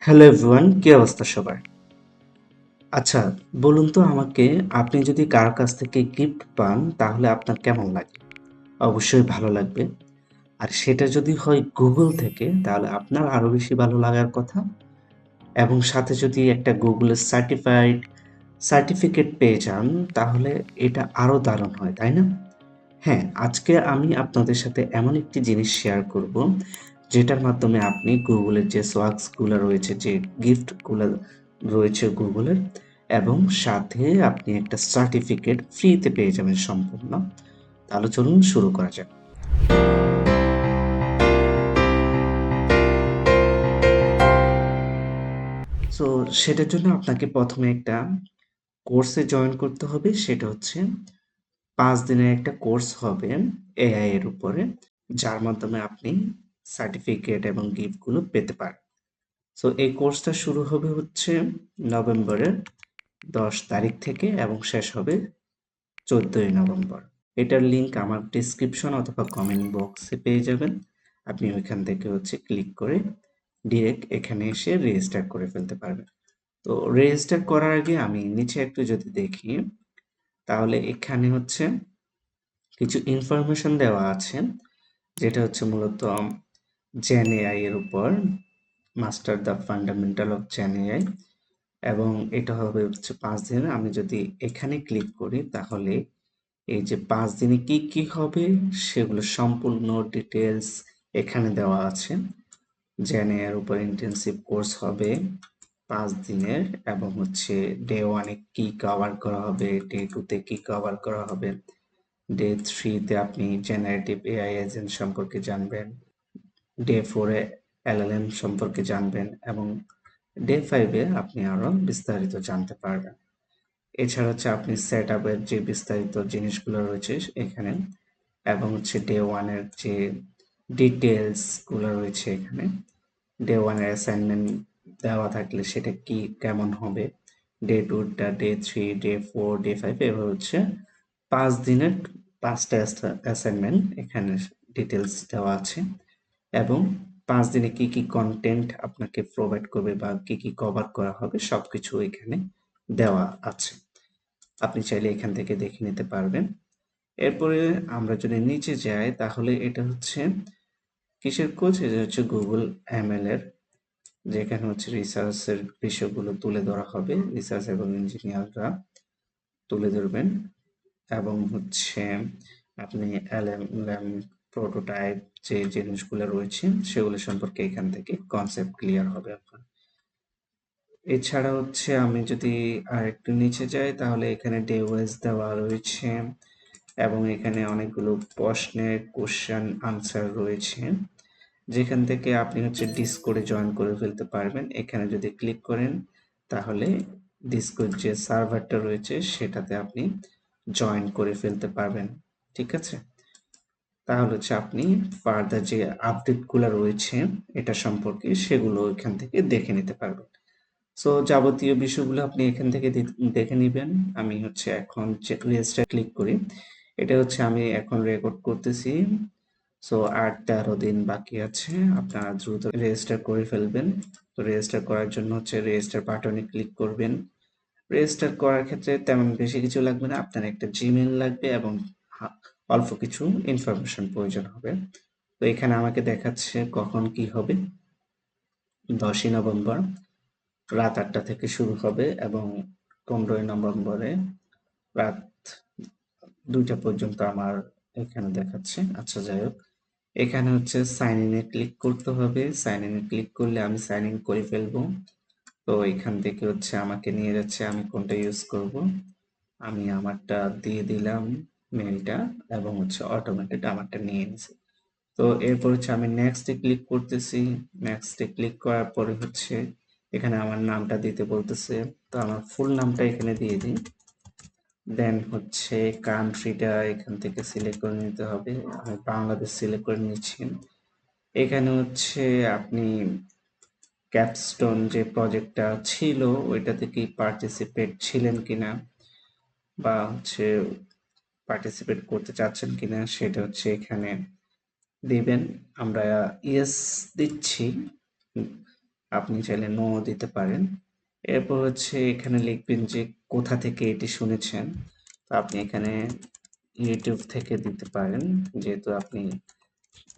Hello everyone, কি অবস্থা সবার? আচ্ছা, বলুন তো আমাকে, আপনি যদি কারো কাছ থেকে গিফট পান তাহলে আপনার কেমন লাগে? অবশ্যই ভালো লাগবে। আর সেটা যদি হয় গুগল থেকে তাহলে আপনার আরো বেশি ভালো লাগার কথা। এবং সাথে যদি একটা গুগলের সার্টিফিকেট পেয়ে যান তাহলে এটা আরো দারুণ হয়, তাই না? হ্যাঁ, আজকে আমি আপনাদের সাথে এমন একটি জিনিস শেয়ার করব, যেটার মাধ্যমে আপনি গুগলের যে সোয়াক্স গুলা রয়েছে, যে গিফট গুলা রয়েছে গুগলের, এবং সাথে আপনি একটা সার্টিফিকেট ফ্রিতে পেয়ে যাবেন সম্পূর্ণ। তাহলে চলুন শুরু করা যাক। সো সেটার জন্য আপনাকে প্রথমে একটা কোর্সে জয়েন করতে হবে। সেটা হচ্ছে ৫ দিনের একটা কোর্স হবে এআই এর উপরে, যার মাধ্যমে আপনি সার্টিফিকেট এবং গিফটগুলো পেতে পারেন। সো এই কোর্সটা শুরু হবে হচ্ছে নভেম্বরের ১০ তারিখ থেকে এবং শেষ হবে ১৪ই নভেম্বর। এটার লিংক আমার ডিসক্রিপশন অথবা কমেন্ট বক্সে পেয়ে যাবেন। আপনি ওইখান থেকে হচ্ছে ক্লিক করে ডিরেক্ট এখানে এসে রেজিস্টার করে ফেলতে পারবেন। তো রেজিস্টার করার আগে আমি নিচে একটু যদি দেখি, তাহলে এখানে হচ্ছে কিছু ইনফরমেশন দেওয়া আছে, যেটা হচ্ছে মূলত জেন এআই এর উপর, master the fundamental of gen AI, এবং এটা হবে হচ্ছে ৫ দিনের। আমি যদি এখানে ক্লিক করি তাহলে এই যে ৫ দিনে কি কি হবে সেগুলো সম্পূর্ণ ডিটেলস এখানে দেওয়া আছে। জেন এর উপর ইন্টেন্সিভ কোর্স হবে ৫ দিনের, এবং হচ্ছে ডে 1 এ কি কভার করা হবে, ডে 2 তে কি কভার করা হবে, ডে 3 তে আপনি জেনারেটিভ এআই এজেন্ট সম্পর্কে জানবেন, ডে 4 এ এলএলএম সম্পর্কে জানবেন, এবং ডে 5 এ আপনি আরো বিস্তারিত জানতে পারবেন। এছাড়া হচ্ছে আপনি সেটআপের যে বিস্তারিত জিনিসগুলো রয়েছে এখানে, এবং হচ্ছে ডে 1 এর যে ডিটেইলস গুলো রয়েছে এখানে। ডে 1 এর অ্যাসাইনমেন্ট দেওয়া থাকলে সেটা কি কেমন হবে, ডে 2 টা, ডে 3, ডে 4, ডে 5 এভাবে হচ্ছে ৫ দিনের ৫ টা অ্যাসাইনমেন্ট এখানে ডিটেইলস দেওয়া আছে। এবং ৫ দিনে কি কি কনটেন্ট আপনাকে প্রোভাইড করবে বা কি কি কভার করা হবে সবকিছু এখানে দেওয়া আছে। আপনি চাইলে এখান থেকে দেখে নিতে পারবেন। এরপরে আমরা যদি নিচে যাই তাহলে এটা হচ্ছে কিসের কোর্স? এটা হচ্ছে গুগল এমএল এর, যেখানে হচ্ছে রিসার্চের বিষয়গুলো তুলে ধরা হবে। রিসার্চ এবং ইঞ্জিনিয়াররা তুলে ধরবেন, এবং হচ্ছে আপনি এলএলএম প্রোটোটাইপ যে জিনিসগুলো রয়েছে সেগুলো সম্পর্কে এখান থেকে কনসেপ্ট ক্লিয়ার হবে আপনার। এছাড়া হচ্ছে আমি যদি আরেকটু নিচে যাই তাহলে এখানে ডে ওয়াইজ দেওয়া রয়েছে, এবং এখানে অনেকগুলো প্রশ্নের কোশ্চেন আনসার রয়েছে, যেখান থেকে আপনি হচ্ছে ডিসকর্ডে জয়েন করে ফেলতে পারবেন। এখানে যদি ক্লিক করেন তাহলে ডিসকর্ড যে সার্ভারটা রয়েছে সেটাতে আপনি জয়েন করে ফেলতে পারবেন। ঠিক আছে? তাহলে হচ্ছে আপনি ফার্দার যে আপডেটগুলো রয়েছে এটা সম্পর্কে সেগুলো এখান থেকে দেখে নিতে পারবেন। সো যাবতীয় বিষয়গুলো আপনি এখান থেকে দেখে নিবেন। আমি হচ্ছে এখন রেজিস্টার ক্লিক করি। এটা হচ্ছে আমি এখন রেকর্ড করতেছি। সো আর ১৩ দিন বাকি আছে। আপনারা দ্রুত রেজিস্টার করে ফেলবেন। তো রেজিস্টার করার জন্য হচ্ছে রেজিস্টার বাটনে ক্লিক করবেন। রেজিস্টার করার ক্ষেত্রে তেমন বেশি কিছু লাগবে না। আপনার একটা জিমেইল লাগবে এবং অল্প কিছু ইনফরমেশন প্রয়োজন হবে। তো এখানে আমাকে দেখাচ্ছে কখন কি হবে। ১০ই নভেম্বর রাত ৮টা থেকে শুরু হবে এবং ১৫ই নভেম্বরে রাত ২টা পর্যন্ত আমার এখানে দেখাচ্ছে। আচ্ছা, যাই হোক। এখানে হচ্ছে সাইন ইন এ ক্লিক করতে হবে। সাইন ইন এ ক্লিক করলে আমি সাইন ইন করে ফেলবো। তো এখান থেকে হচ্ছে আমাকে নিয়ে যাচ্ছে আমি কোনটা ইউজ করব। আমি আমারটা দিয়ে দিলাম মেইলটা, এবং হচ্ছে অটোমেটেড আমারটা নিয়ে নিছে। তো এরপর হচ্ছে আমি নেক্সট এ ক্লিক করতেছি। নেক্সট এ ক্লিক করার পরে হচ্ছে এখানে আমার নামটা দিতে বলতেছে। তো আমার ফুল নামটা এখানে দিয়ে দিই। দেন হচ্ছে কান্ট্রিটা এখান থেকে সিলেক্ট করে নিতে হবে। আমি বাংলাদেশ সিলেক্ট করে নিচ্ছি। এখানে হচ্ছে আপনি ক্যাপস্টোন যে প্রজেক্টটা ছিল ওইটাতে কি পার্টিসিপেট ছিলেন কিনা, বা হচ্ছে পার্টিসিপেট করতে চাচ্ছেন কিনা সেটা হচ্ছে এখানে দিবেন। আমরা ইয়েস দিচ্ছি। আপনি চাইলে নো দিতে পারেন। এরপর হচ্ছে এখানে লিখবেন যে কোথা থেকে এটি শুনেছেন। তো আপনি এখানে ইউটিউব থেকে দিতে পারেন, যেহেতু আপনি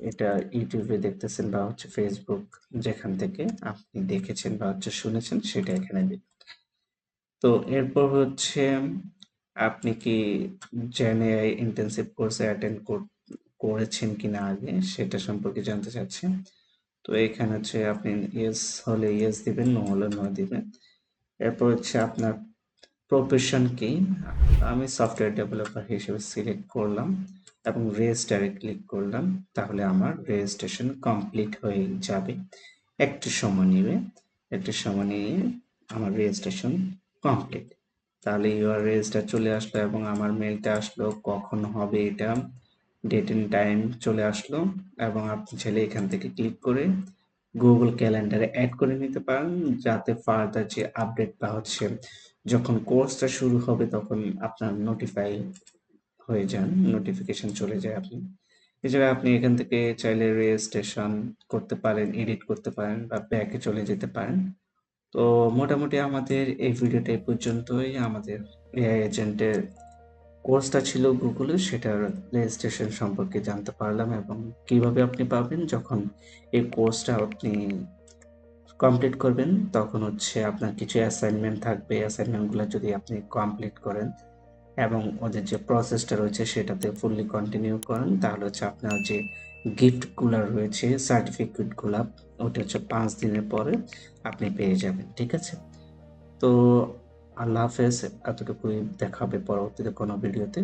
এটা ইউটিউবে দেখতেছেন বা হচ্ছে ফেসবুক, যেখান থেকে আপনি দেখেছেন বা হচ্ছে শুনেছেন সেটা এখানে দিন। তো এরপর হচ্ছে আপনি কি জেন এআই ইন্টেন্সিভ কোর্সে অ্যাটেন্ড করেছেন কিনা আগে সেটা সম্পর্কে জানতে চাচ্ছি। তো এখানে হচ্ছে আপনি ইয়েস হলে ইয়েস দিবেন, নো হলে নো দিবেন। এরপর হচ্ছে আপনার প্রফেশন কি? আমি সফটওয়্যার ডেভেলপার হিসেবে সিলেক্ট করলাম এবং রেজিস্টারে ক্লিক করলাম। তাহলে আমার রেজিস্ট্রেশন কমপ্লিট হয়ে যাবে। একটু সময় নেবে, একটু সময় নিয়ে আমার রেজিস্ট্রেশন কমপ্লিট। তাহলে ইউআর রেজিস্টার চলে আসলো এবং আমার মেলটা আসলো কখন হবে এটা, ডেট এন্ড টাইম চলে আসলো এবং আপনি চাইলে এখান থেকে ক্লিক করে গুগল ক্যালেন্ডারে অ্যাড করে নিতে পারেন, যাতে ফার্দার যে আপডেট বা হচ্ছে যখন কোর্সটা শুরু হবে তখন আপনার নোটিফাই হয়ে যান, নোটিফিকেশন চলে যায় আপনি। এছাড়া আপনি এখান থেকে চাইলে রেজিস্ট্রেশন করতে পারেন, এডিট করতে পারেন বা ব্যাকে চলে যেতে পারেন। তো মোটামুটি আমাদের এই ভিডিওটা এই পর্যন্তই। আমাদের এআই এজেন্টের কোর্সটা ছিল গুগলের, সেটার রেজিস্ট্রেশন সম্পর্কে জানতে পারলাম এবং কিভাবে আপনি পাবেন যখন এই কোর্সটা আপনি কমপ্লিট করবেন, তখন হচ্ছে আপনার কিছু অ্যাসাইনমেন্ট থাকবে। অ্যাসাইনমেন্টগুলো যদি আপনি কমপ্লিট করেন এবং ওদের যে প্রসেসটা রয়েছে সেটাতে ফুললি কন্টিনিউ করেন, তাহলে হচ্ছে আপনার যে গিফটগুলো রয়েছে, সার্টিফিকেটগুলা, ওটা হচ্ছে 5 দিনের পরে আপনি পেয়ে যাবেন। ঠিক আছে? তো আল্লাহ হাফেজ। এতটুকুই, দেখা হবে পরবর্তীতে কোনো ভিডিওতে।